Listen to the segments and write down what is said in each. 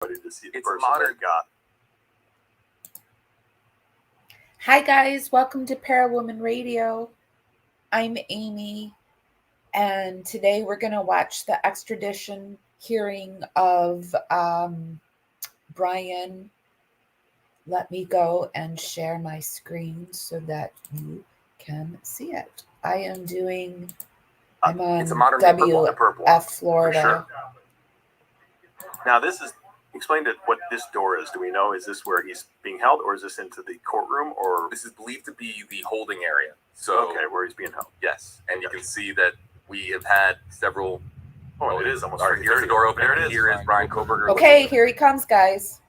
To see the person modern got. Hi guys, welcome to Parawoman Radio. I'm Amy, and today we're going to watch the extradition hearing of Bryan. Let me go and share my screen so that you can see it. I'm on it's a modern WF Florida. Sure. Now this is. Explain to what this door is. Do we know, is this where he's being held, or is this into the courtroom, or this is believed to be the holding area? So okay, where he's being held. Yes, and you can see that we have had several. Oh, it is almost right. Here's the door open. There it is. Here is Bryan Kohberger. Okay, here he comes, guys.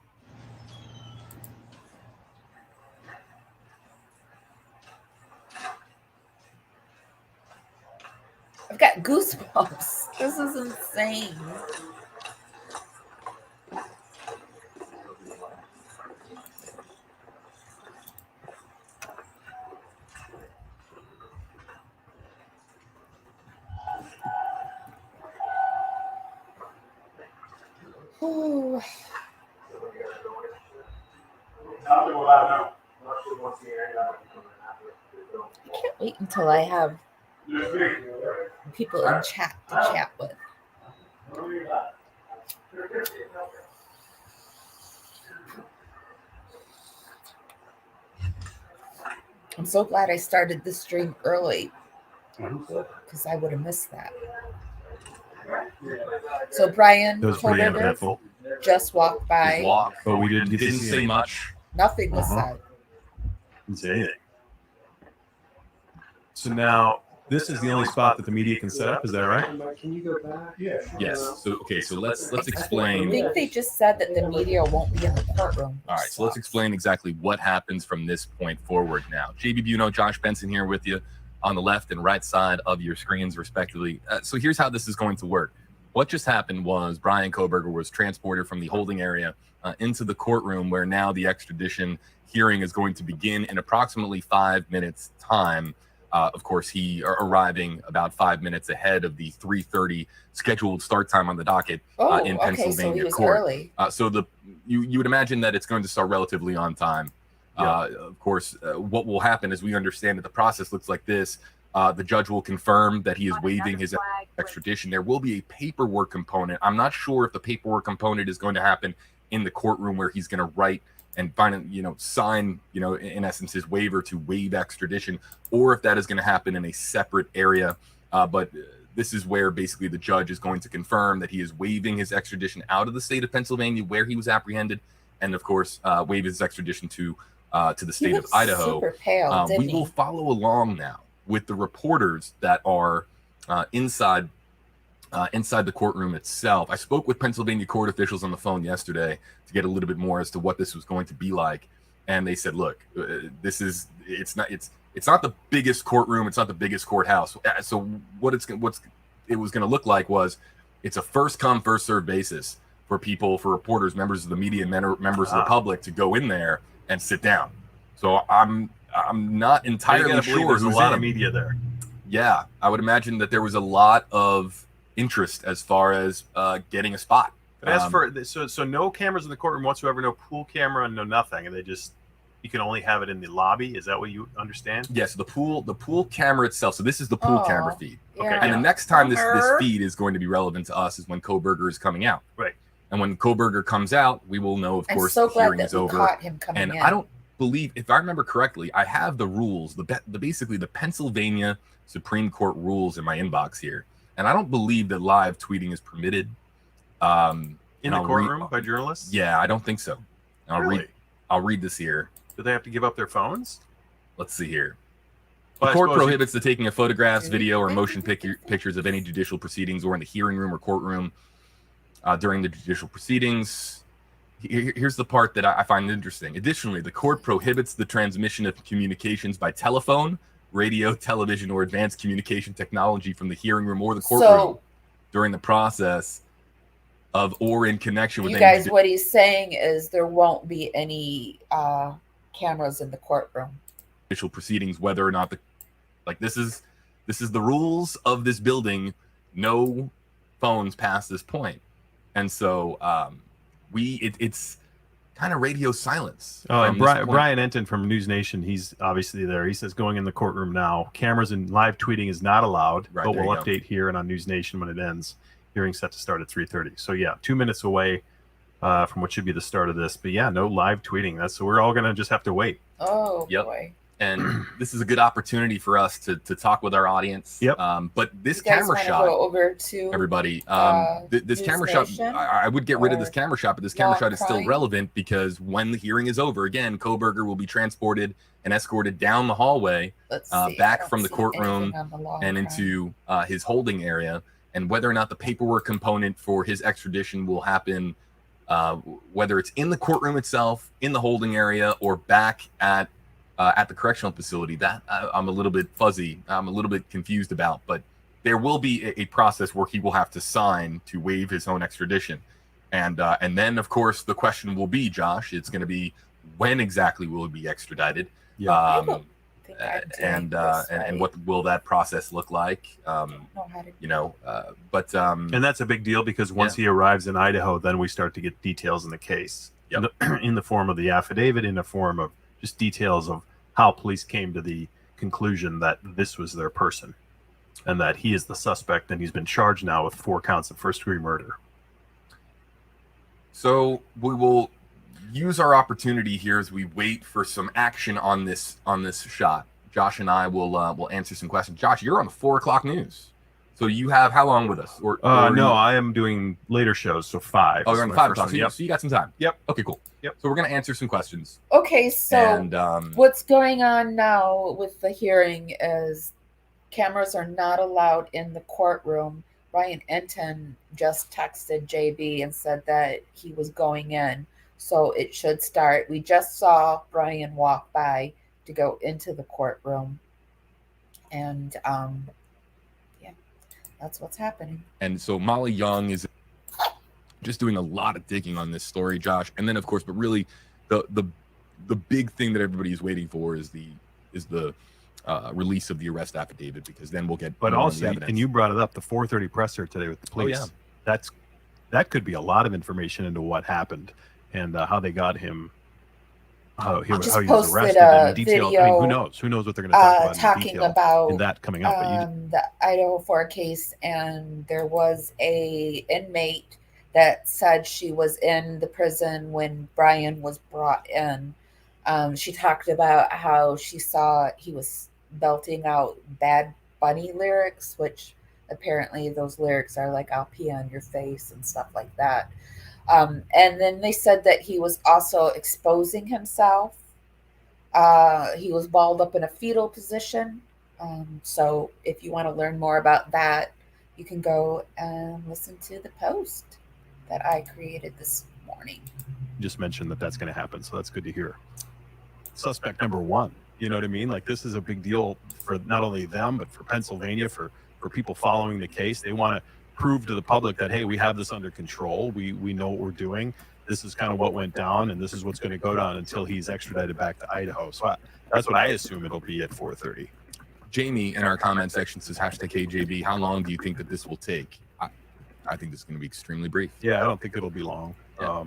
I've got goosebumps. This is insane. Ooh. I can't wait until I have people in chat to chat with. I'm so glad I started this stream early because I would have missed that. So Bryan Kohberger just walked by. But we didn't say much. Nothing was said. Didn't say anything. So now this is the only spot that the media can set up. Is that right? Can you go back? Yeah. Yes. So okay. So let's I explain. think they just said that the media won't be in the courtroom. All right. So let's explain exactly what happens from this point forward. Now, JB Buno, Josh Benson here with you on the left and right side of your screens, respectively. So here's how this is going to work. What just happened was Bryan Kohberger was transported from the holding area into the courtroom, where now the extradition hearing is going to begin in approximately 5 minutes' time. Of course, he arriving about 5 minutes ahead of the 3:30 scheduled start time on the docket in Pennsylvania so he was court. Early. So you would imagine that it's going to start relatively on time. Yeah. Of course, what will happen, as we understand that the process looks like this. The judge will confirm that he is waiving his extradition. There will be a paperwork component. I'm not sure if the paperwork component is going to happen in the courtroom, where he's going to write and sign, in essence, his waiver to waive extradition, or if that is going to happen in a separate area. But this is where basically the judge is going to confirm that he is waiving his extradition out of the state of Pennsylvania, where he was apprehended, and of course, waive his extradition to the state of Idaho. Super pale, we will follow along now with the reporters that are inside the courtroom itself. I spoke with Pennsylvania court officials on the phone yesterday to get a little bit more as to what this was going to be like, and they said, "Look, it's not the biggest courtroom, it's not the biggest courthouse. So what it was going to look like was it's a first come first served basis for reporters, members of the media, and members of the public to go in there and sit down. So I'm not entirely sure. There's a lot of media there. Yeah, I would imagine that there was a lot of interest as far as getting a spot. But as for so no cameras in the courtroom whatsoever, no pool camera, no nothing, and you can only have it in the lobby. Is that what you understand? Yes, the pool camera itself. So this is the pool camera feed. Yeah. Okay, and the next time this feed is going to be relevant to us is when Kohberger is coming out. Right. And when Kohberger comes out, we will know, of course, so the hearing is over. Caught him coming and in. I don't believe, if I remember correctly, I have the rules, basically the Pennsylvania Supreme Court rules in my inbox here, and I don't believe that live tweeting is permitted in the courtroom by journalists. Yeah, I don't think so. I'll read this here. Do they have to give up their phones? Let's see here. The court prohibits the taking of photographs, video, or motion pictures of any judicial proceedings or in the hearing room or courtroom during the judicial proceedings. Here's the part that I find interesting. Additionally, the court prohibits the transmission of communications by telephone, radio, television, or advanced communication technology from the hearing room or the courtroom during the process of or in connection with. You guys, what he's saying is there won't be any cameras in the courtroom. Judicial proceedings, whether or not this is the rules of this building. No phones past this point, and so it's kind of radio silence. Oh, and from this point. Bryan Enton from News Nation, he's obviously there. He says going in the courtroom now. Cameras and live tweeting is not allowed, Right, but there we'll you go. update here and on News Nation when it ends. Hearing set to start at 3:30. So yeah, 2 minutes away from what should be the start of this. But yeah, no live tweeting. So we're all gonna just have to wait. Oh Yep. boy. And this is a good opportunity for us to talk with our audience. Yep. But this You guys camera wanna shot, go over to everybody, this News camera shot, Nation, I would get rid of this or camera shot, but this camera law shot is still crime? relevant because when the hearing is over, again, Kohberger will be transported and escorted down the hallway Let's see. I back don't from the see courtroom anything on the law and crime. into his holding area. And whether or not the paperwork component for his extradition will happen, whether it's in the courtroom itself, in the holding area, or back at the correctional facility, that I'm a little bit fuzzy. I'm a little bit confused about. But there will be a process where he will have to sign to waive his own extradition. And then, of course, the question will be, Josh, it's going to be when exactly will he be extradited? Yeah. I don't think I'm doing this And right. what will that process look like? I don't know how to You know, but And that's a big deal because once he arrives in Idaho, then we start to get details in the case. Yep. In the form of the affidavit, in the form of just details of how police came to the conclusion that this was their person and that he is the suspect, and he's been charged now with 4 counts of first-degree murder. so we will use our opportunity here as we wait for some action on this shot. Josh and I will answer some questions. Josh, you're on the 4:00 news, so you have how long with us? Or No, I am doing later shows, so 5. Oh, is you're on my 5 first o'clock. one. So, Yep. so you got some time. Yep. Okay, cool. Yep. So we're gonna answer some questions. Okay, so And what's going on now with the hearing is cameras are not allowed in the courtroom. Bryan Enton just texted JB and said that he was going in, so it should start. We just saw Bryan walk by to go into the courtroom, and yeah, that's what's happening. And so Molly Young is just doing a lot of digging on this story, Josh. And then, of course, but really, the big thing that everybody is waiting for is the release of the arrest affidavit, because then we'll get. But more on the also, evidence. and you brought it up, the 4:30 presser today with the police. yeah. That could be a lot of information into what happened and how they got him. How he I just was posted arrested a in detail. I mean, video, who knows? Who knows what they're going to talk about in talking detail about in that coming up? But the Idaho 4 case, and there was a inmate that said she was in the prison when Bryan was brought in. She talked about how she saw he was belting out Bad Bunny lyrics, which apparently those lyrics are like "I'll pee on your face" and stuff like that. And then they said that he was also exposing himself. He was balled up in a fetal position. So if you want to learn more about that, you can go and listen to the post that I created this morning. just mentioned that that's going to happen, so that's good to hear. Suspect number 1, you know what I mean? Like, this is a big deal for not only them, but for Pennsylvania, for people following the case. They want to prove to the public that, hey, we have this under control. We know what we're doing. This is kind of what went down, and this is what's going to go down until he's extradited back to Idaho. So that's what I assume it'll be at 4:30. Jamie in our comment section says #KJB. How long do you think that this will take? I think this is going to be extremely brief. Yeah, I don't think it'll be long. Yeah.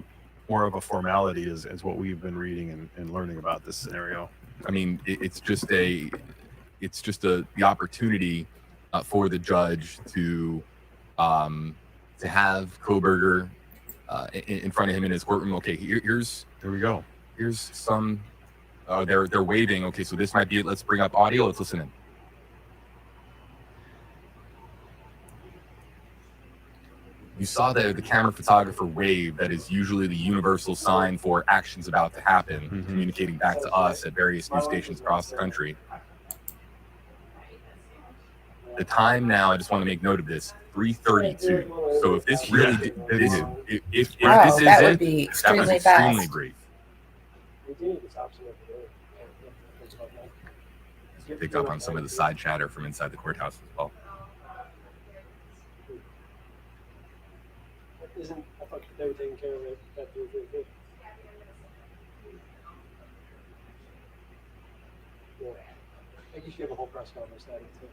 More of a formality is what we've been reading and learning about this scenario. I mean, it's just the opportunity for the judge to have Kohberger in front of him in his courtroom. Okay, here's There we go. here's some. They're waving. Okay, so this might be it. Let's bring up audio. Let's listen in. You saw the camera photographer wave. That is usually the universal sign for actions about to happen, Mhm. communicating back to us at various news stations across the country. The time now, I just want to make note of this, 3:32. So if this really, if Wow, this that would isn't, be that was extremely extremely fast. brief. Picked up on some of the side chatter from inside the courthouse as well. I thought they were taking care of it. Yeah. I guess you have a whole press conference that too.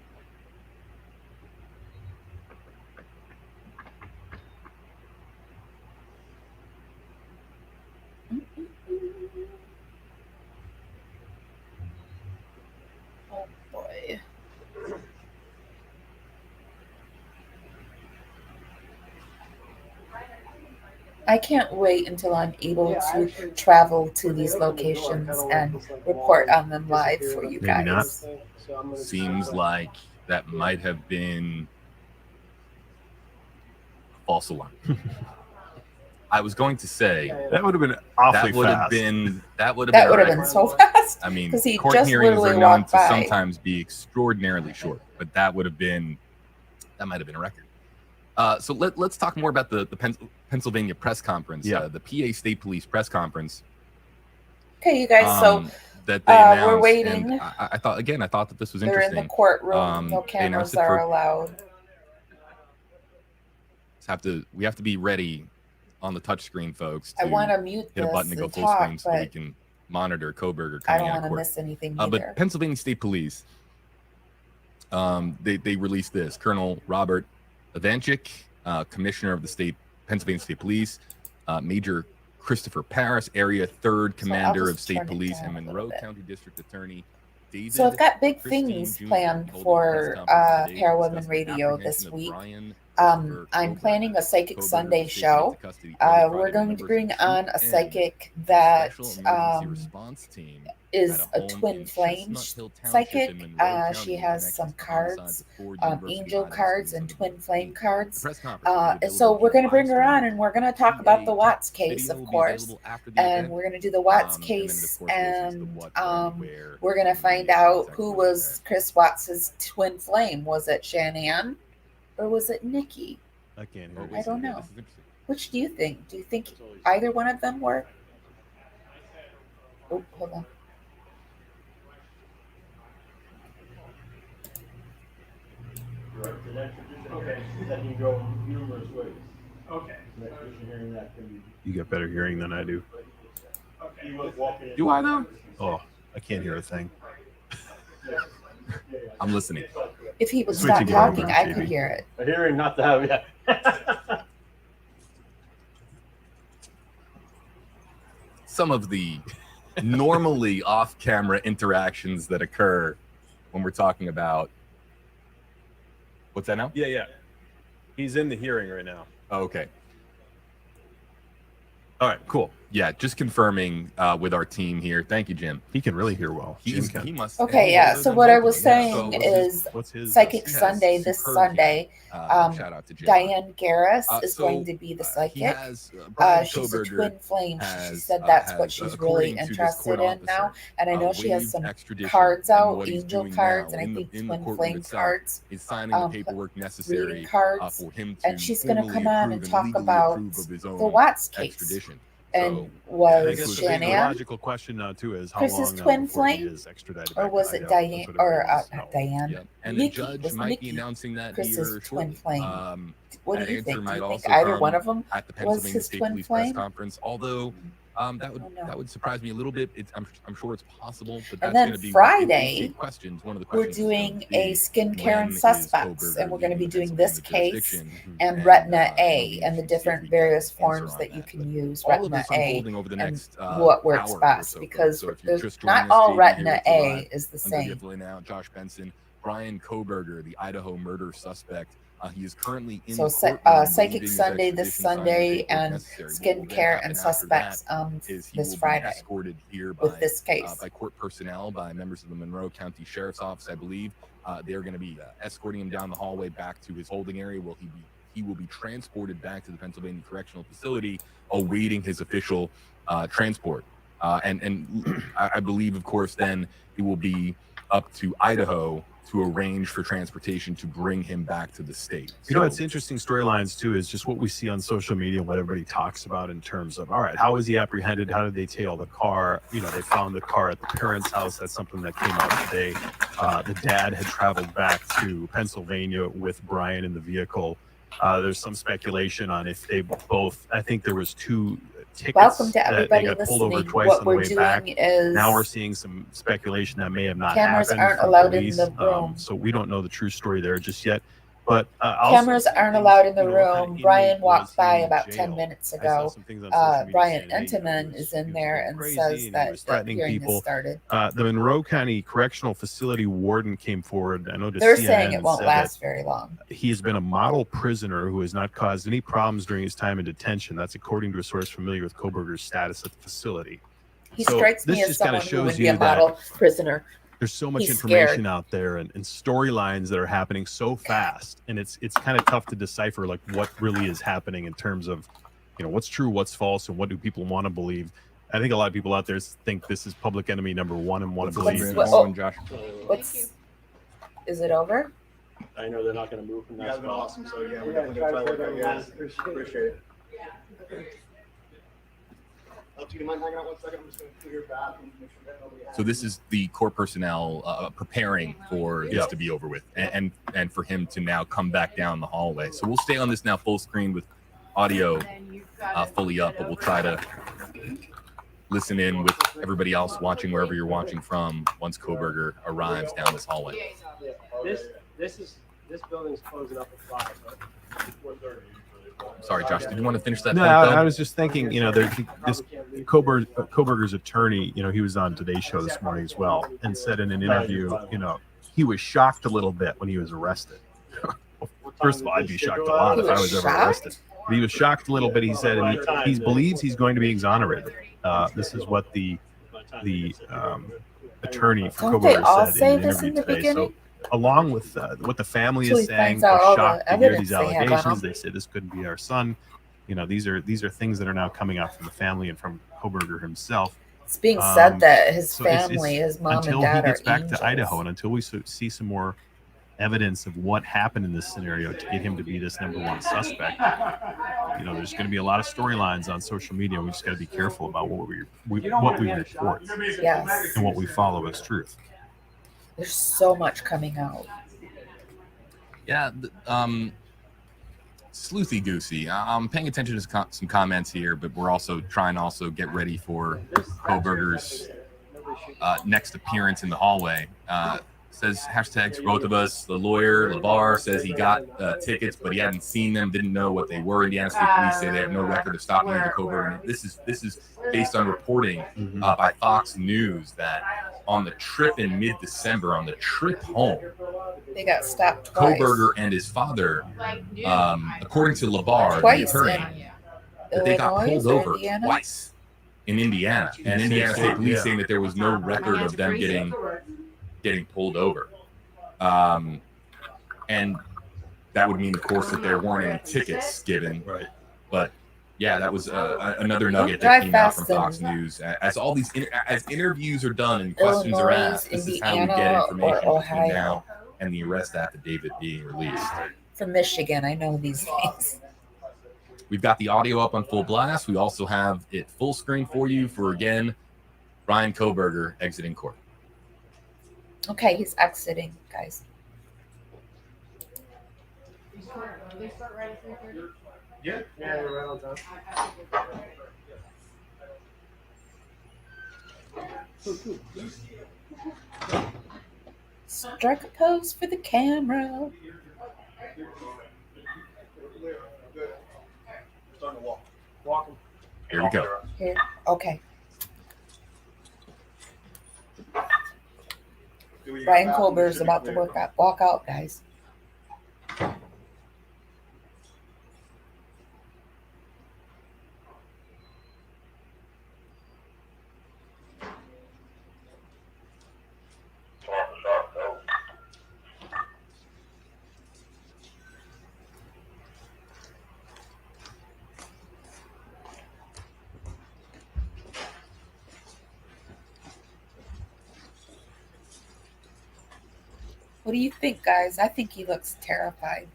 I can't wait until I'm able Yeah, to actually, travel to when they these opened the door, it locations kinda went and this, like, report wall on them live for disappeared you up Maybe there. not. guys. So I'm gonna Seems try like that might have been a false alarm. I was going to say That would have been awfully that would have fast. been That would a have record. been so fast I mean, because he court just hearings literally are known walked to by. sometimes be extraordinarily short, but that might have been a record. So let's talk more about the Pennsylvania press conference, Yeah. the PA State Police press conference. Okay, you guys. So that they announced, we're waiting. and I thought that this was they're in interesting. the courtroom. No They announced cameras it are for- allowed. We have to be ready on the touch screen, folks. I to want to mute hit a this button to go and full talk, screen so that we but can monitor Kohberger I coming don't out want of to court. miss anything either. But Pennsylvania State Police, they released this. Colonel Robert Ivanchik, Commissioner of the Pennsylvania State Police, Major Christopher Paris, Area 3rd Commander of just State turn it Police, down and a little Monroe bit. County District Attorney David. So I've got big Christine things Jr. planned holding a for press conference today to Parawomen discuss the Radio this apprehension of week. Bryan I'm Kohberger. planning a Psychic Kohberger Sunday was taken show. into custody early We're Friday by going to members of bring the on Troop a N, psychic a that special emergency response team is at a home twin in flame Chestnut Hill Township psychic. in Monroe She County, has connected some to the homicides cards, of 4 University angel of Idaho cards students and on the twin flame 15th. The cards. press conference will be So available we're going to via bring her live on stream. and we're going to talk about the PA Watts case, video of will be course. available after the And event. we're going to do the Watts And then, case, of course, we'll see the and what, when, where, we're going to and the find out context who of was that. Chris Watts's twin flame. Was it Shanann or was it Nikki? I can't Oh, hear wait, you. I don't yeah, know. this is interesting. Which do you think? Do you think either one of them were? Oh, hold on. Okay, that can go numerous ways. Okay. Extradition hearing that can be. You got better hearing than I do. He was walking in. Do I, though? Oh, I can't hear a thing. I'm listening. If he would Switching stop it over talking, to I TV. could hear it. A hearing not to have yet. Some of the normally off-camera interactions that occur when we're talking about what's that now? Yeah. He's in the hearing right now. Oh, okay. All right, cool. Yeah, just confirming with our team here. Thank you, Jim. He can really hear well. Jim can. He must. Okay, yeah. So what I was saying So is What's his Psychic Yes, Sunday this superb Sunday. shout out to Jim. Diane Garris is So, going to be the he psychic. has, Bryan She's a Kohberger twin flame. She has, said that's what has, she's according really to this interested court in officer, now. And I know she has waived some extradition, cards and out, what he's angel doing cards, now and I in think the twin courtroom flame itself cards, is signing the paperwork necessary reading cards. for him to And she's going to formally come on and approve talk legally about approve of his the own Watts case. extradition. And So, I was guess the Shanann, logical question now too is how Chris's long now twin before he flame? is extradited or back to was it Idaho? That's Diane, what or everybody wants to not know. Diane? yeah. And Nikki, the judge was might Nikki be announcing that Chris's here twin shortly. flame? What do That you answer think? Do might you think also either come one of them at the was Pennsylvania his State twin Police press flame? conference, although that I don't know. would surprise me a little bit. I'm sure it's possible, but And that's then going to be Friday, questions. One of the We're questions is going doing to a be, skincare when and is suspects, Kohberger and we're going to be leaving doing the this Pennsylvania case jurisdiction? and Retina we'll A be and the interested to see if different we can various answer forms on that you But can use all of Retina this A unfolding over the and next what works hour or best, so, because folks. So if you're there's just joining not us, all Jamie Retina here, it's A live. is the I'm going to same. get now Josh Benson, Bryan Kohberger, the Idaho murder suspect. He is currently in So the courtroom Psychic waiving his Sunday this extradition, signing the Sunday paperwork and necessary. What will then skincare happen and after suspects that is he this will be Friday escorted here with this case. by court personnel, by members of the Monroe County Sheriff's Office, I believe. They're going to be escorting him down the hallway back to his holding area. He will be transported back to the Pennsylvania Correctional Facility, awaiting his official transport. And I believe, of course, then it will be up to Idaho to arrange for transportation to bring him back to the state. You know, what's interesting storylines too is just what we see on social media, what everybody talks about in terms of, all right, how was he apprehended? How did they tail the car? You know, they found the car at the parents' house. That's something that came out today. The dad had traveled back to Pennsylvania with Bryan in the vehicle. There's some speculation on if they both, I think there was 2 tickets Welcome to that everybody they got pulled over listening. twice What on the we're way doing back. is Now we're seeing some speculation that may have not cameras happened aren't from allowed police. in the room. So we don't know the true story there just yet. But Cameras aren't allowed in the room. Brian walked by in about jail. 10 minutes I saw ago. some things on social media Brian saying, hey, Intamin is in there going and crazy says and he that was the threatening hearing people. has started. The Monroe County Correctional Facility warden came forward. I know to They're CNN saying it and won't said last very long. that he has been a model prisoner who has not caused any problems during his time in detention. That's according to a source familiar with Kohberger's status at the facility. He So strikes this me as just kinda someone who would shows be a you that model prisoner. There's so much He's information scared. out there and storylines that are happening so fast, and it's kind of tough to decipher like what really is happening in terms of, you know, what's true, what's false, and what do people want to believe. I think a lot of people out there think this is public enemy number one and want to What's believe. the one, Josh? What's is it over? I know they're not gonna move from You that guys have been spot. awesome. So yeah, we're Yeah, definitely try gonna to try put to it on. guys. Appreciate it. Appreciate it. Do you mind hanging out 1 second? I'm just gonna clear your bathroom, make sure that nobody has. So this is the court personnel preparing for this to be over with, and for him to now come back down the hallway. So we'll stay on this now full screen with audio fully up, but we'll try to listen in with everybody else watching wherever you're watching from once Kohberger arrives down this hallway. This building's closing up at 5, right? 4:30. Sorry, Josh, did you want to finish that? No, point, though? I was just thinking, you know, this Kohberger's attorney, you know, he was on Today's Show this morning as well, and said in an interview, you know, he was shocked a little bit when he was arrested. First of all, I'd be shocked a lot if I was ever arrested. But he was shocked a little bit. He said, and he believes he's going to be exonerated. This is what the attorney for Don't they all Kohberger said say in an this in interview the today. So, beginning? along with what the family Till is he saying, finds out they're all shocked the to hear these evidence they have on allegations. him. They say this couldn't be our son. You know, these are things that are now coming out from the family and from Kohberger himself. It's being said that his So it's- family, his mom and until dad he gets are back angels. to Idaho, and until we see some more evidence of what happened in this scenario to get him to be this #1 suspect, you know, there's going to be a lot of storylines on social media. We just got to be careful about what we report Yes. and what we follow as truth. There's so much coming out. Yeah, sleuthy goosey. I'm paying attention to some comments here, but we're also trying to also get ready for Kohberger's next appearance in the hallway. Says hashtags for both of us. The lawyer, LeVar, says he got tickets, but he hadn't seen them, didn't know what they were. Indiana State Police say they have no record of stopping the Kohberger. This is based on reporting by Fox News that on the trip in mid-December, on the trip home, They got stopped twice. Kohberger and his father, according to LeVar, the Twice attorney, in that they got Illinois pulled or over Indiana? twice in Indiana, and Indiana State Police saying that there was no record of them getting pulled over, and that would mean, of course, that there weren't any tickets given. Right. But yeah, that was another nugget Drive that came out from fast Fox in News. As all these as interviews are done and questions are Illinois, asked, this is how we get Indiana, information or between Ohio. now and the arrest affidavit being released. From Michigan, I know these things. We've got the audio up on full blast. We also have it full screen for you for, again, Bryan Kohberger exiting court. Okay, he's exiting, guys. Yeah, we're right on time. Strike a pose for the camera. Starting to walk. Walking. Here we go. Here. Okay. Bryan Kohberger's about to walk out, guys. What do you think, guys? I think he looks terrified.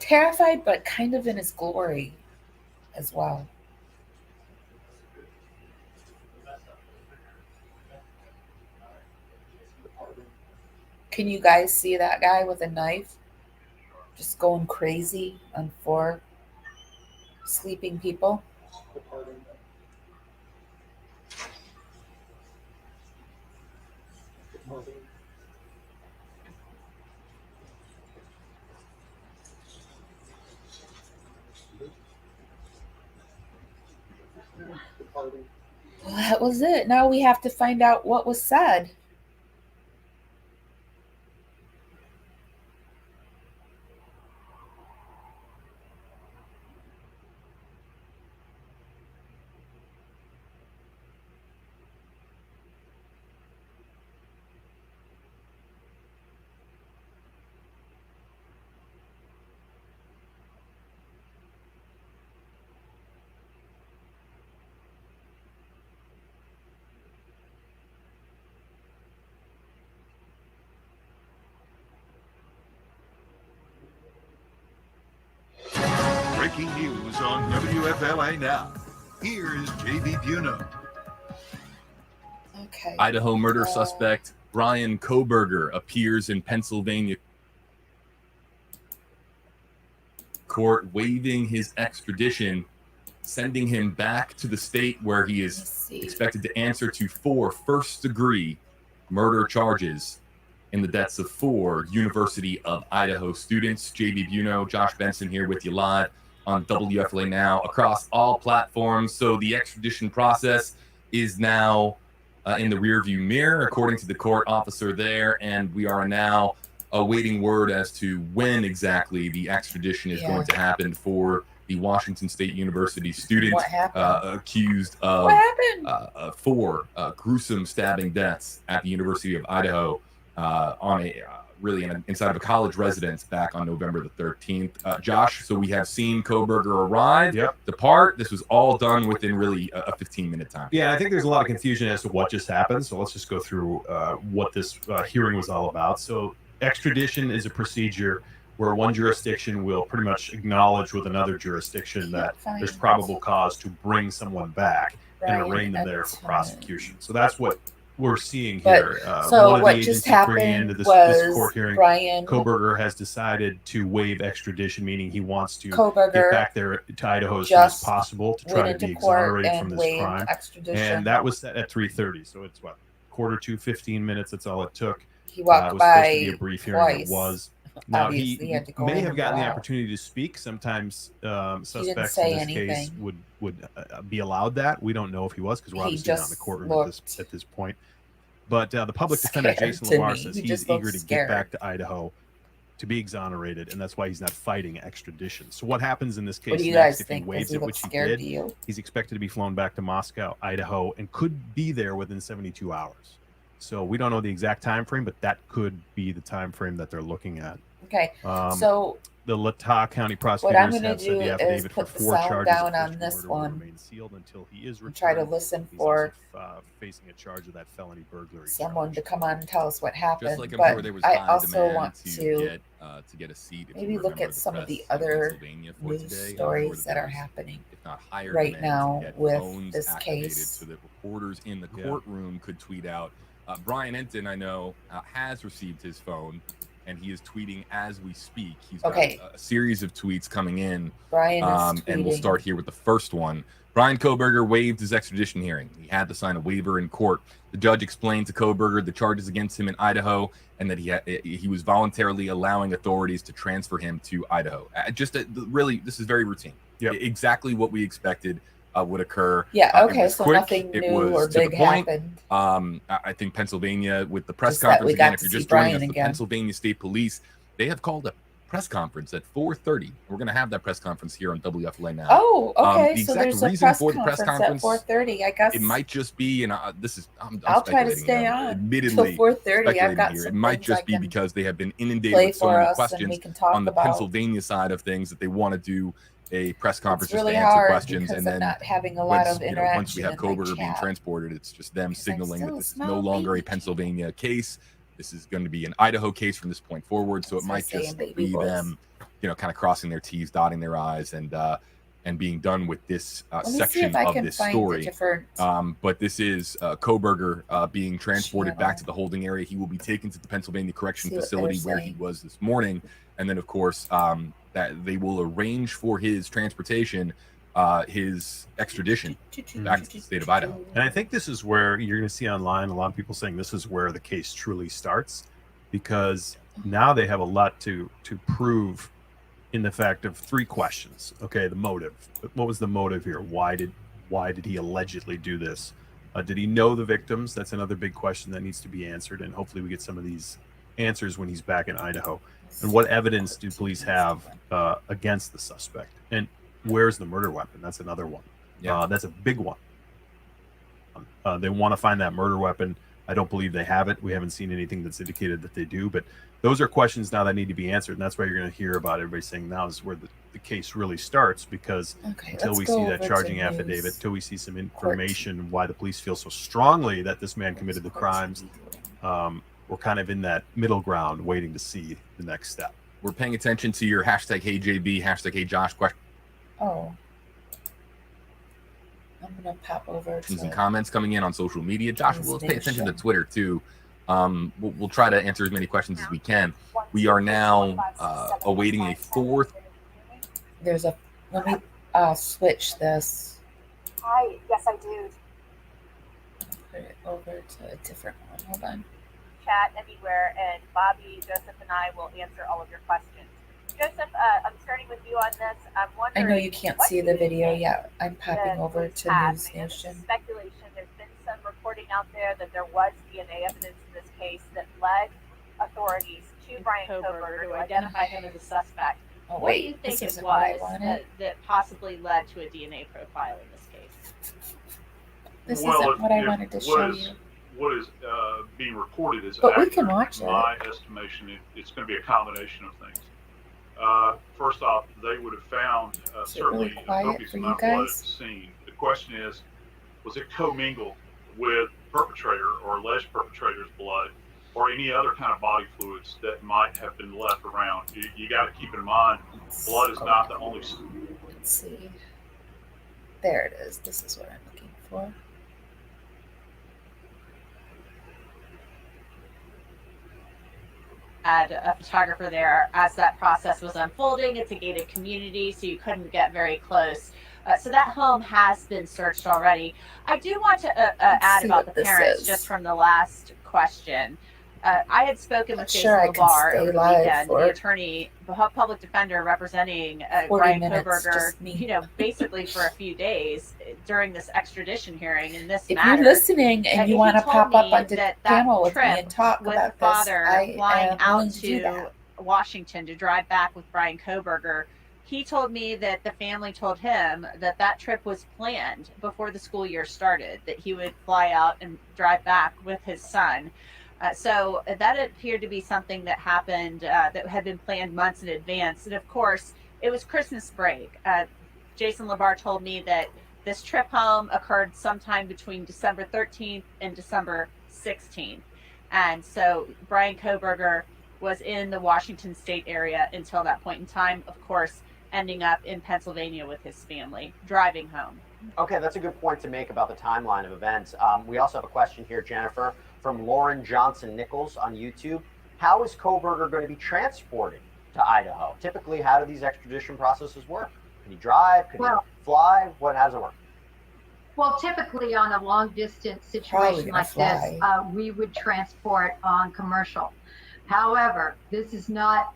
Terrified, but kind of in his glory as well. Can you guys see that guy with a knife? Just going crazy on 4 sleeping people? party. Well, that was it. Now we have to find out what was said. Breaking news on WFLA now. Here's JB Buno. Okay. Idaho murder suspect Bryan Kohberger appears in Pennsylvania court, waiving his extradition, sending him back to the state where he Let's is see. expected to answer to 4 first-degree murder charges in the deaths of 4 University of Idaho students. JB Buno, Josh Benson here with you live on WFLA Now across all platforms. So the extradition process is now in the rearview mirror, according to the court officer there, and we are now awaiting word as to when exactly the extradition is going to happen for the Washington State University student What happened? accused of What happened? 4 gruesome stabbing deaths at the University of Idaho on a inside of a college residence back on November the 13th. Josh, so we have seen Kohberger arrive, depart. This was all done within really a 15-minute time. Yeah, I think there's a lot of confusion as to what just happened. So let's just go through what this hearing was all about. So extradition is a procedure where one jurisdiction will pretty much acknowledge with another jurisdiction that there's probable cause to bring someone back and arraign them there for prosecution. So that's what we're seeing here. So one of what the just agencies bringing happened into this was court hearing, Bryan Kohberger has decided to waive extradition, meaning he wants to get Kohberger back there to Idaho as soon as just possible to went try to into be court exonerated and from this waived crime. extradition. And that was set at 3:30. So it's what, quarter to 15 minutes. That's all it took. He It walked was supposed to by be a brief hearing. It twice. was. Now Obviously, he had to go may in have and gotten go the out. opportunity to speak. Sometimes suspects say in this case anything. would be allowed that. We don't know if he was because we're He obviously not in the just courtroom looked at this point. But the public defender scared Jason to Lamar me. says He he's just looked eager to scared. get back to Idaho to be exonerated, and that's why he's not fighting extradition. So what happens in this case What do you next, guys if he think? Does waives he it, look which he scared did, to you? he's expected to be flown back to Moscow, Idaho, and could be there within 72 hours. So we don't know the exact time frame, but that could be the time frame that they're looking at. Okay, so The Latah County what prosecutors I'm going to have said do the is affidavit for put the 4 sound charges down of on first this murder will one remain sealed until he is and try to returned. listen He's for also, facing a charge of that felony burglary. someone charge. to come on and tell us what happened. Just like I'm but sure there was I high also demand want to get a seat. If maybe you look remember at some of the press in other Pennsylvania for news today, I'm sure stories that there are was, happening if not higher right demand to now get with phones this activated case. so that reporters in the courtroom could tweet out. Brian Enton, I know, has received his phone, and he is tweeting as we speak. He's got a series of tweets coming in. Bryan is and we'll tweeting. start here with the first one. Bryan Kohberger waived his extradition hearing. He had to sign a waiver in court. The judge explained to Kohberger the charges against him in Idaho and that he was voluntarily allowing authorities to transfer him to Idaho. Really, this is very routine. Exactly what we expected would occur. Yeah, okay, so quick. nothing It new was or to the big point. happened. I think Pennsylvania, with the press Just that we conference got again, if to you're see just joining Bryan us, the again. Pennsylvania State Police, they have called a press conference at 4:30. We're going to have that press conference here on WFLA now. Oh, okay. The So exact there's a reason press for the press conference at 4:30. I guess it might just be, and this is I'm I'll try to speculating stay here, on admittedly, till 4:30. I've speculating got here. some It might things just I be can because they have been inundated play with so for many us, and we questions can talk on the about. Pennsylvania side of things that they want to do a press conference It's really just to answer hard questions, because and I'm then not having a lot of interaction. once we have in my Kohberger being chat. transported, it's just them Because I'm signaling that still a this is small no longer a baby. Pennsylvania case. This is going to be an Idaho case from this point forward. So it That's might what I'm just saying, be baby boys. them, kind of crossing their T's, dotting their I's, and being done with this Let me see section if I of can this find story. the different. But this is Kohberger being transported back Channel. to the holding area. He will be taken to the Pennsylvania Correction See what Facility they're where he saying. was this morning. And then, of course, that they will arrange for his transportation, his extradition back to the state of Idaho. And I think this is where you're going to see online a lot of people saying this is where the case truly starts, because now they have a lot to prove in the fact of 3 questions. Okay, the motive. What was the motive here? Why did Why did he allegedly do this? Did he know the victims? That's another big question that needs to be answered, and hopefully we get some of these answers when he's back in Idaho. And what evidence do police have against the suspect? And where's the murder weapon? That's another one. Yeah. That's a big one. They want to find that murder weapon. I don't believe they have it. We haven't seen anything that's indicated that they do, but those are questions now that need to be answered. And that's why you're going to hear about everybody saying now is where the case really starts, because until we see that charging affidavit, until we see some information why the police feel so strongly that this man committed the crimes, we're kind of in that middle ground waiting to see the next step. We're paying attention to your hashtag HeyJB, hashtag HeyJosh question. Oh. I'm going to pop over Questions to and comments coming in on social media. Josh, we'll pay attention to Extradtion. Twitter too. We'll try to answer as many questions as we can. We are now awaiting a fourth. There's a, let me switch this. Hi, yes, I do. Put it over to a different one. Hold on. Chat anywhere, and Bobby, Joseph, and I will answer all of your questions. Joseph, I'm starting with you on this. I'm I wondering. know you can't what see do the you video think yet. I'm popping the over police to have? News I mean, this is Nation. speculation. There's been some reporting out there that there was DNA evidence in this case that led authorities to Bryan Kohberger to identify him as a suspect. Oh, What do you wait. think This it isn't what I was wanted. that possibly led to a DNA profile in this case? This Well, isn't what I if wanted to what show is- you. What is being reported is But we accurate. can watch it. My estimation, it's going to be a combination of things. First off, they would have found Is it certainly really a quiet copious for you amount of blood at guys? the scene. The question is, was it commingled with perpetrator or alleged perpetrator's blood or any other kind of body fluids that might have been left around? You got to keep in mind, blood is not the only. Let's see. There it is. This is what I'm looking for. Had a photographer there as that process was unfolding. It's a gated community, so you couldn't get very close. So that home has been searched already. I do want to add see about what the this parents is. just from the last question. I had spoken with Jason Sure, I can LeVar stay over the live weekend, for the attorney, public defender representing 40 Bryan minutes, Kohberger, just me. you know, basically for a few days during this extradition hearing in this If matter. you're listening and you He want to told pop up me onto the that panel with me trip and talk with about the this, father I flying am out willing to do to that. Washington to drive back with Bryan Kohberger. He told me that the family told him that that trip was planned before the school year started, that he would fly out and drive back with his son. So that appeared to be something that happened, that had been planned months in advance. And of course, it was Christmas break. Jason LeVar told me that this trip home occurred sometime between December 13th and December 16th. And so Bryan Kohberger was in the Washington state area until that point in time, of course, ending up in Pennsylvania with his family, driving home. Okay, that's a good point to make about the timeline of events. We also have a question here, Jennifer, from Lauren Johnson Nichols on YouTube. How is Kohberger going to be transported to Idaho? Typically, how do these extradition processes work? Can he drive? Can he fly? How does it work? Well, typically on a long distance Probably situation gonna like this, we would transport on commercial. However, this is not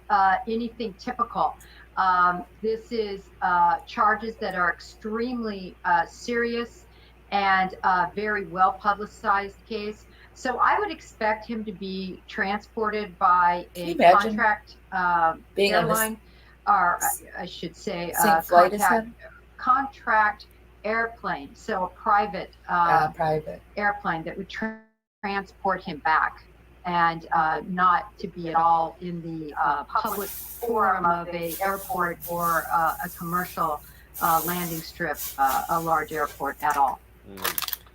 anything typical. This is charges that are extremely serious and very well publicized case. So I would expect him to be transported by a contract airline, or I should say contract airplane. So a private airplane that would transport him back, and not to be at all in the public forum of a airport or a commercial landing strip, a large airport at all.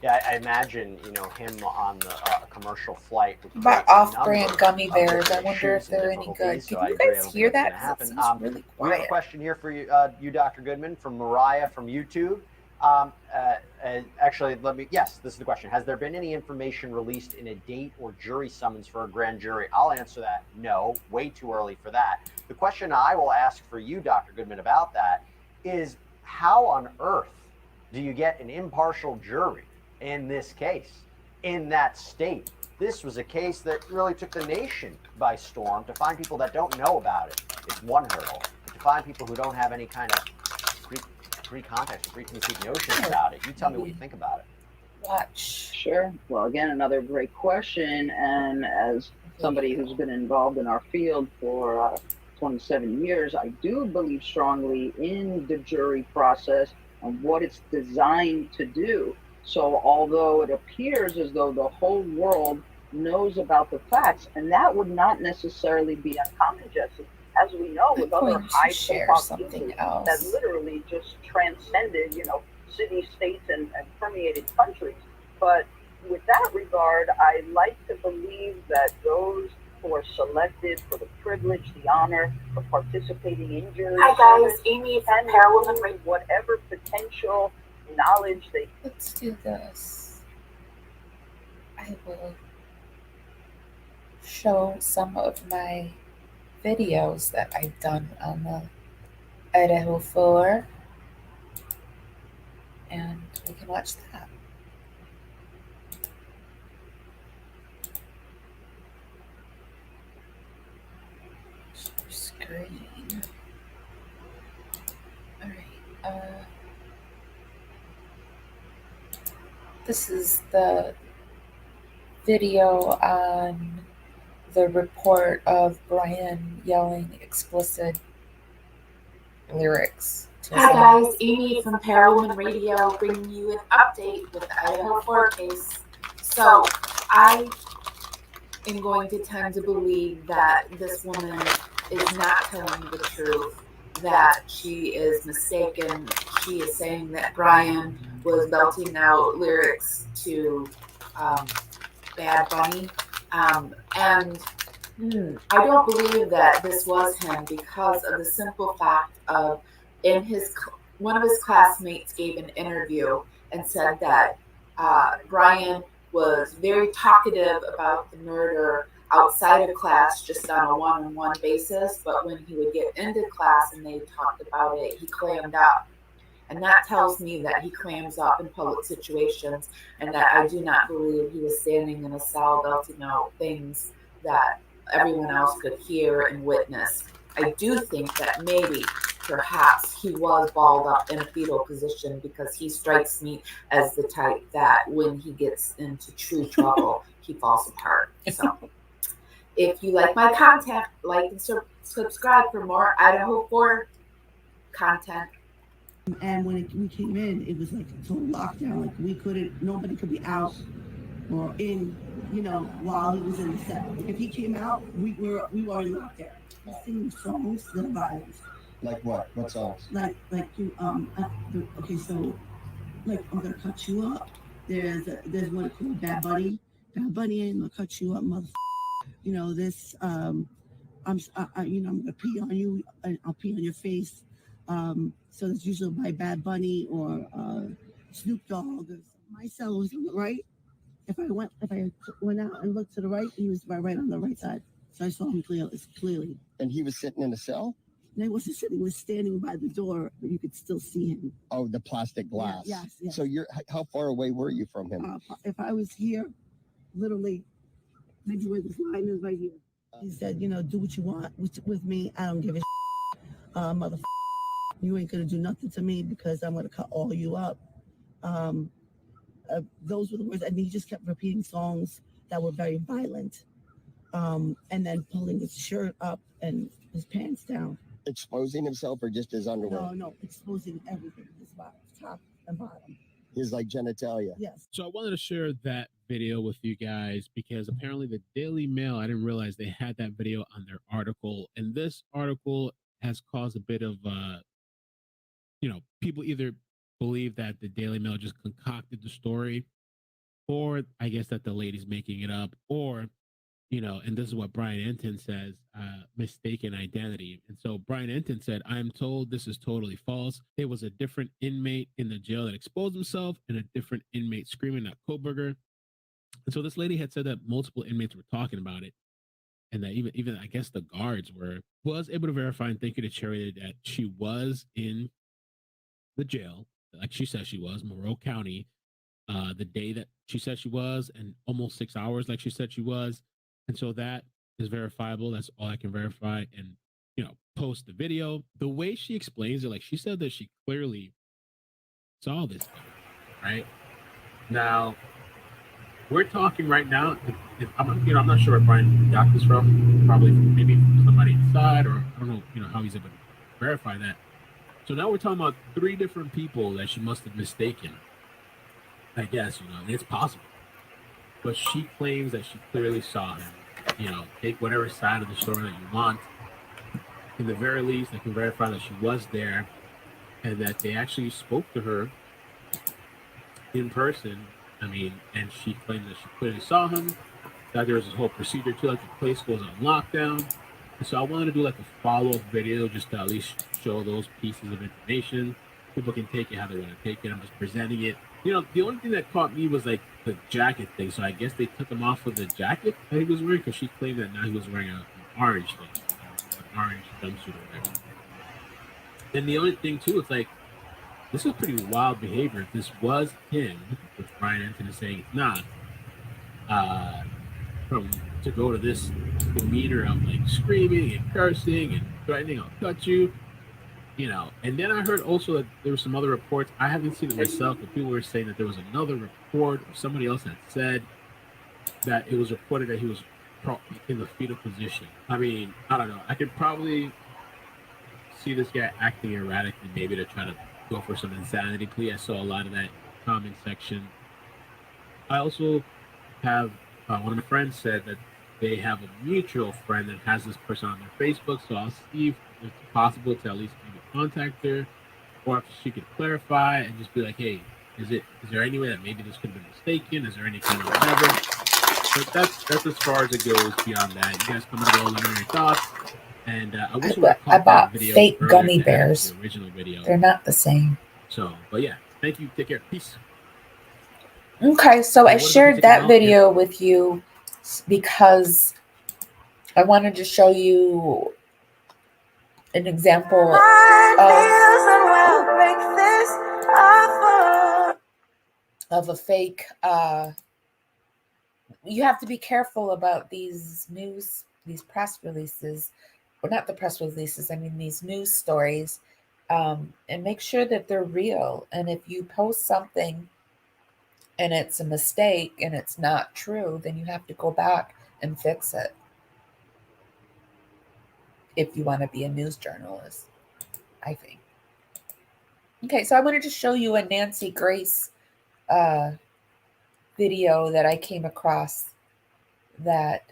Yeah, I imagine, him on the commercial flight. About off-brand gummy bears. I wonder if they're any good. Can you guys hear that? It seems really quiet. We have a question here for you, Dr. Goodman, from Mariah from YouTube. Actually, this is the question. Has there been any information released in a date or jury summons for a grand jury? I'll answer that. No, way too early for that. The question I will ask for you, Dr. Goodman, about that is, how on earth do you get an impartial jury in this case, in that state? This was a case that really took the nation by storm. To find people that don't know about it, it's one hurdle. But to find people who don't have any kind of precontext or preconceived notions about it. You tell me what you think about it. Watch. Sure. Well, again, another great question. And as somebody who's been involved in our field for 27 years, I do believe strongly in the jury process and what it's designed to do. So although it appears as though the whole world knows about the facts, and that would not necessarily be uncommon, Jesse, as we know with other high-profile cases that literally just transcended, cities, states, and permeated countries. But with that regard, I like to believe that those who are selected for the privilege, the honor of participating in jury service, Amy from Parawoman, whatever potential knowledge they. Let's do this. I will show some of my videos that I've done on the Idaho 4, and we can watch that. Share screen. All right. This is the video on the report of Bryan yelling explicit lyrics. Hi guys, Amy from Parawoman Radio bringing you an update with the Idaho 4 case. So I am going to tend to believe that this woman is not telling the truth, that she is mistaken. She is saying that Bryan was belting out lyrics to Bad Bunny. And I don't believe that this was him because of the simple fact of one of his classmates gave an interview and said that Bryan was very talkative about the murder outside of class, just on a one-on-one basis, but when he would get into class and they talked about it, he clammed up. And that tells me that he clams up in public situations, and that I do not believe he was standing in a cell belting out things that everyone else could hear and witness. I do think that maybe, perhaps, he was balled up in a fetal position because he strikes me as the type that when he gets into true trouble, he falls apart. So, if you like my content, like and subscribe for more Idaho 4 content. And when we came in, it was like a total lockdown. Like nobody could be out or in, while he was in the cell. If he came out, we were in lockdown. Singing songs that are violent. Like what? What songs? Okay, so like I'm gonna cut you up. There's one called Bad Bunny. Bad Bunny, I'm gonna cut you up, mother. This I'm gonna pee on you. I'll pee on your face. So that's usually by Bad Bunny or Snoop Dogg. My cell was on the right. If I went out and looked to the right, he was right on the right side. So I saw him clearly. And he was sitting in a cell? And he wasn't sitting, he was standing by the door, but you could still see him. Oh, the plastic glass. Yeah, yes. So how far away were you from him? If I was here, literally, maybe where this line is right here. He said, do what you want with me. I don't give a motherfucker. You ain't gonna do nothing to me because I'm gonna cut all you up. Those were the words, and he just kept repeating songs that were very violent, and then pulling his shirt up and his pants down. Exposing himself or just his underwear? No, exposing everything, his bottom, top and bottom. His genitalia. Yes. So I wanted to share that video with you guys because apparently the Daily Mail, I didn't realize they had that video on their article, and this article has caused a bit of people either believe that the Daily Mail just concocted the story, or I guess that the lady's making it up, or, and this is what Bryan Enton says, mistaken identity. And so Bryan Enton said, I'm told this is totally false. There was a different inmate in the jail that exposed himself and a different inmate screaming at Kohberger. And so this lady had said that multiple inmates were talking about it, and that even I guess the guards was able to verify, and thank you to Charity, that she was in the jail, like she said she was, Monroe County, the day that she said she was, and almost 6 hours like she said she was. And so that is verifiable. That's all I can verify and, post the video. The way she explains it, like she said that she clearly saw this guy, right? Now, we're talking right now. If I'm not sure where Bryan got this from. Probably maybe from somebody inside, or I don't know, how he's able to verify that. So now we're talking about 3 different people that she must have mistaken. I guess, it's possible. But she claims that she clearly saw him. Take whatever side of the story that you want. In the very least, they can verify that she was there and that they actually spoke to her in person. And she claimed that she clearly saw him, that there was this whole procedure too, like the place goes on lockdown. And so I wanted to do like a follow-up video just to at least show those pieces of information. People can take it how they want to take it. I'm just presenting it. The only thing that caught me was like the jacket thing. So I guess they took him off of the jacket that he was wearing because she claimed that now he was wearing an orange thing, an orange jumpsuit or whatever. And the only thing too is like, this is pretty wild behavior. If this was him, with Bryan Anthony saying it's not, to go to this demeanor of like screaming and cursing and threatening, I'll cut you, And then I heard also that there were some other reports. I haven't seen it myself, but people were saying that there was another report or somebody else had said that it was reported that he was in the fetal position. I don't know. I could probably see this guy acting erratically, maybe to try to go for some insanity plea. I saw a lot of that comment section. I also have one of my friends said that they have a mutual friend that has this person on their Facebook, so I'll see if it's possible to at least maybe contact her, or if she could clarify and just be like, hey, is there any way that maybe this could have been mistaken? Is there any kind of whatever? But that's as far as it goes. Beyond that, you guys come and go, let me know your thoughts. And I wish I bought fake gummy bears. The original video. They're not the same. So, but yeah, thank you. Take care. Peace. Okay, so I shared that video with you because I wanted to show you an example of a fake. You have to be careful about these press releases, or not the press releases, these news stories, and make sure that they're real. And if you post something and it's a mistake and it's not true, then you have to go back and fix it if you want to be a news journalist, I think. Okay, so I wanted to show you a Nancy Grace video that I came across that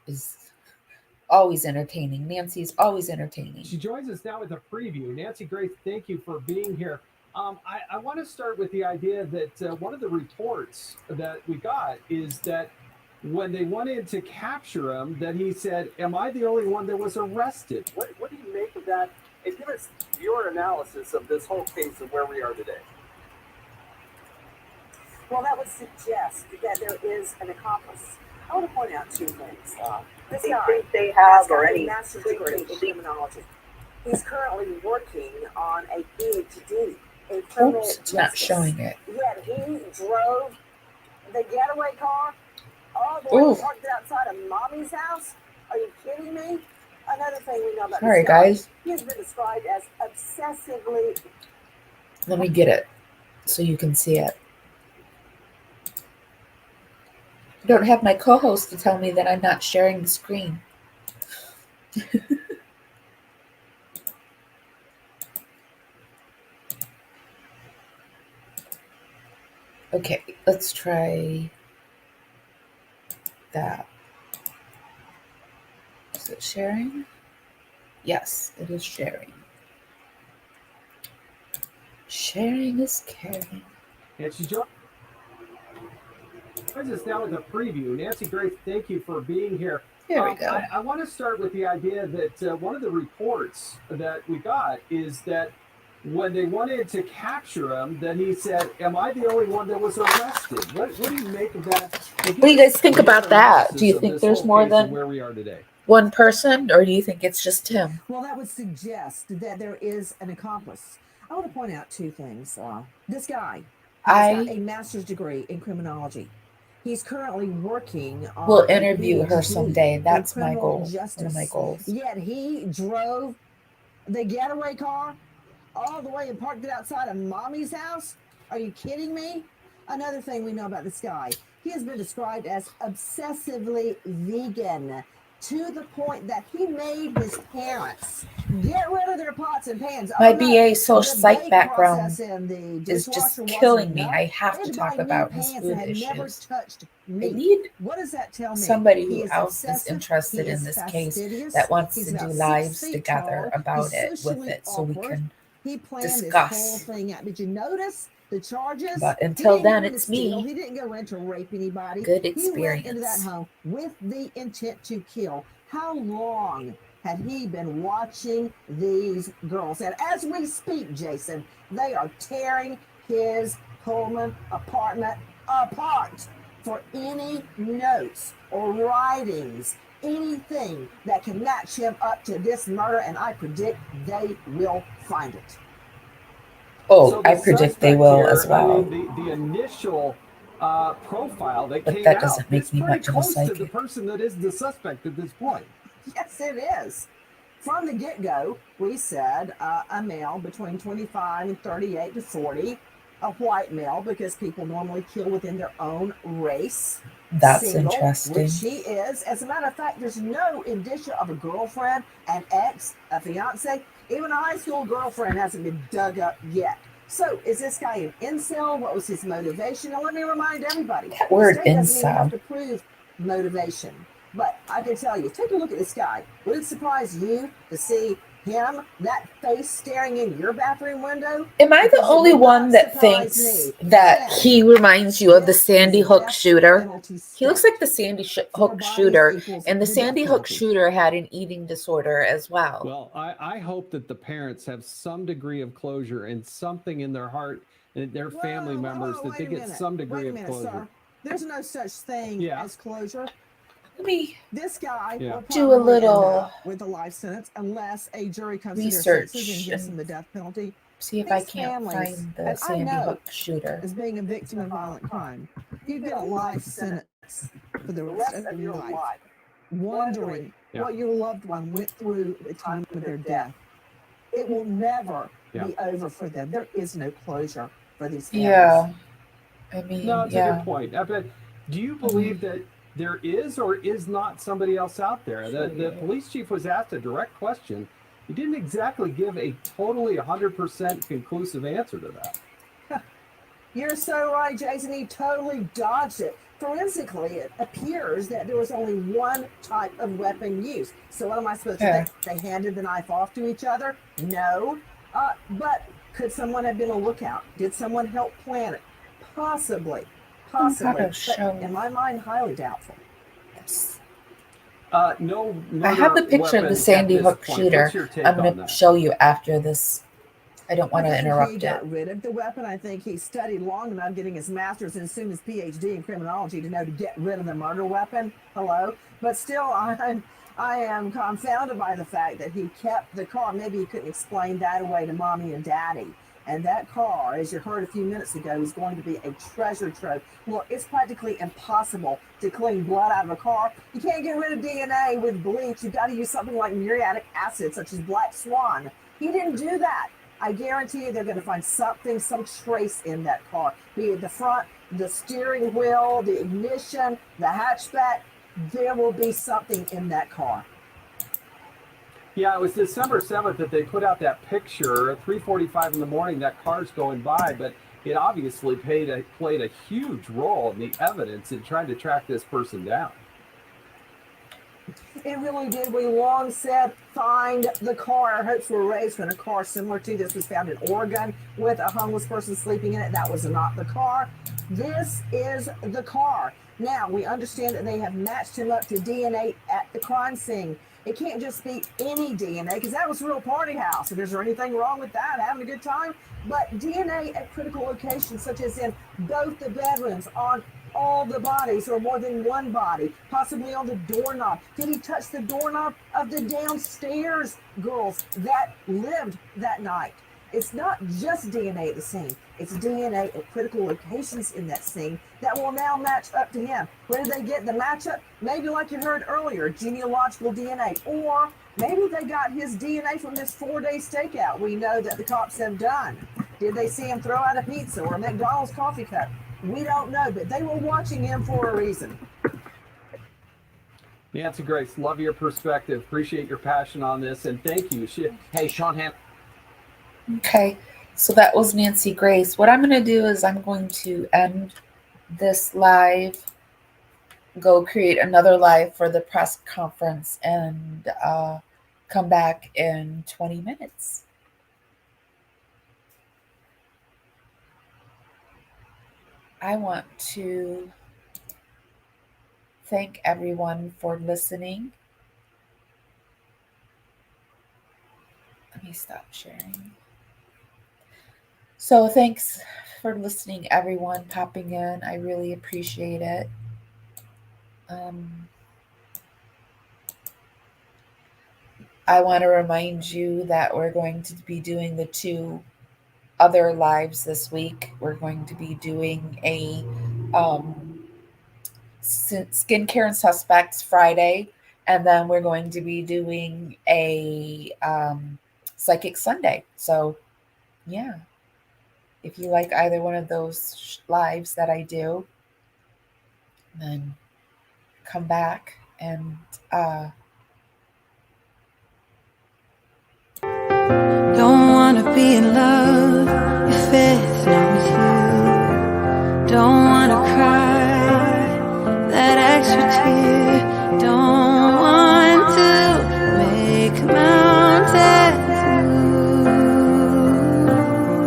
is always entertaining. Nancy's always entertaining. She joins us now with a preview. Nancy Grace, thank you for being here. I want to start with the idea that one of the reports that we got is that when they wanted to capture him, that he said, am I the only one that was arrested? What do you make of that? And give us your analysis of this whole case and where we are today. Well, that would suggest that there is an accomplice. I want to point out 2 things. This guy think they have has or got a any master's degree in criminology. He's currently working on a PhD in criminal Oops, it's not justice. showing it. Yet he drove the getaway car all the way parked outside of mommy's house. Are you kidding me? Another thing we know about Sorry, this guy, guys. he has been described as obsessively. Let me get it so you can see it. I don't have my co-host to tell me that I'm not sharing the screen. Okay, let's try that. Is it sharing? Yes, it is sharing. Sharing is caring. And she joins us now with a preview. Nancy Grace, thank you for being here. Here we go. I want to start with the idea that one of the reports that we got is that when they wanted to capture him, that he said, am I the only one that was arrested? What do you make of that? What do you guys think about that? Do you think there's more than where we are today? one person, or do you think it's just him? Well, that would suggest that there is an accomplice. I want to point out 2 things. This guy has got a master's degree in criminology. He's currently working on We'll a interview her PhD someday. in That's my criminal goal. One of justice. my goals. Yet he drove the getaway car all the way and parked it outside of mommy's house? Are you kidding me? Another thing we know about this guy, he has been described as obsessively vegan, to the point that he made his parents get rid of their pots and pans. My Oh, no, BA social the psych bake background process in the is just dishwasher killing wasn't me. enough. I have They to had talk buy new about his pants food that had never issues. touched I meat. need What does that tell me? somebody He who is else is obsessive. interested He in is this case fastidious. that wants He's to do about 6 lives feet together tall. about He's it with socially it so we awkward. can He planned this whole discuss. thing out. Did you notice the charges? But He until didn't go then, in to it's steal. me. He didn't go in to rape anybody. Good He went into that experience. home with the intent to kill. How long had he been watching these girls? And as we speak, Jason, they are tearing his Pullman apartment apart for any notes or writings, anything that can match him up to this murder, and I predict they will find it. Oh, So the I predict they suspect will here, as well. I mean, the initial profile that But came that out doesn't make is me pretty much of a close to the psychic. person that is the suspect at this point. Yes, it is. From the get-go, we said a male between 25 and 38 to 40, a white male because people normally kill within their own race. That's Single, interesting. which she is. As a matter of fact, there's no indicia of a girlfriend, an ex, a fiance, even a high school girlfriend hasn't been dug up yet. So is this guy an incel? What was his motivation? Now let me remind everybody, That word the state doesn't even have incel. to prove motivation. But I can tell you, take a look at this guy. Would it surprise you to see him, that face staring in your bathroom window? Am I the Because it only would one not that surprise thinks me. that Again, he reminds you of the this is Sandy a Hook death shooter? penalty He looks state. like the Sandy 4 Hook bodies shooter, equals and the the death Sandy Hook penalty. shooter had an eating disorder as well. Well, I hope that the parents have some degree of closure and something in their heart and their family members that they get some degree of closure. Sir. There's no such thing as closure. Let me This guy will do a probably end little up with a life sentence unless a jury comes to their senses and research gives him and the death penalty. see if I These can't families, find the and I Sandy know Hook shooter. as being a victim of violent crime, you get a life sentence for the rest of your life, wondering what your loved one went through at the time of their death. It will never be over for them. There is no closure for these families. Yeah. I mean, No, it's a yeah. good point. But do you believe that there is or is not somebody else out there? The police chief was asked a direct question. He didn't exactly give a totally 100% conclusive answer to that. You're so right, Jason. He totally dodged it. Forensically, it appears that there was only one type of weapon used. So what am I supposed to think? They handed the knife off to each other? No. But could someone have been a lookout? Did someone help plan it? Possibly. Possibly. But in my mind, highly doubtful. No. I have the picture of the Sandy Hook shooter. I'm going to show you after this. I don't want to interrupt he it. got rid of the weapon. I think he studied long enough getting his master's and soon his PhD in criminology to know to get rid of the murder weapon. Hello. But still, I am confounded by the fact that he kept the car. Maybe he couldn't explain that away to mommy and daddy. And that car, as you heard a few minutes ago, is going to be a treasure trove. Well, it's practically impossible to clean blood out of a car. You can't get rid of DNA with bleach. You've got to use something like muriatic acid, such as Black Swan. He didn't do that. I guarantee you they're going to find something, some trace in that car. Be it the front, the steering wheel, the ignition, the hatchback. There will be something in that car. Yeah, it was December 7th that they put out that picture. At 3:45 in the morning, that car's going by, but it obviously played a huge role in the evidence in trying to track this person down. It really did. We long said, find the car. Our hopes were raised when a car similar to this was found in Oregon with a homeless person sleeping in it. That was not the car. This is the car. Now, we understand that they have matched him up to DNA at the crime scene. It can't just be any DNA, because that was a real party house. And is there anything wrong with that, having a good time? But DNA at critical locations, such as in both the bedrooms, on all the bodies or more than one body, possibly on the doorknob. Did he touch the doorknob of the downstairs girls that lived that night? It's not just DNA at the scene. It's DNA at critical locations in that scene that will now match up to him. Where did they get the matchup? Maybe like you heard earlier, genealogical DNA. Or maybe they got his DNA from this 4-day stakeout we know that the cops have done. Did they see him throw out a pizza or a McDonald's coffee cup? We don't know, but they were watching him for a reason. Nancy Grace, love your perspective. Appreciate your passion on this, and thank you. Hey, Sean Ham. Okay, so that was Nancy Grace. What I'm going to do is I'm going to end this live, go create another live for the press conference, and come back in 20 minutes. I want to thank everyone for listening. Let me stop sharing. So thanks for listening, everyone, popping in. I really appreciate it. I want to remind you that we're going to be doing the 2 other lives this week. We're going to be doing a skincare and suspects Friday, and then we're going to be doing a psychic Sunday. So yeah, if you like either one of those lives that I do, then come back and don't wanna be in love if it's not with you. Don't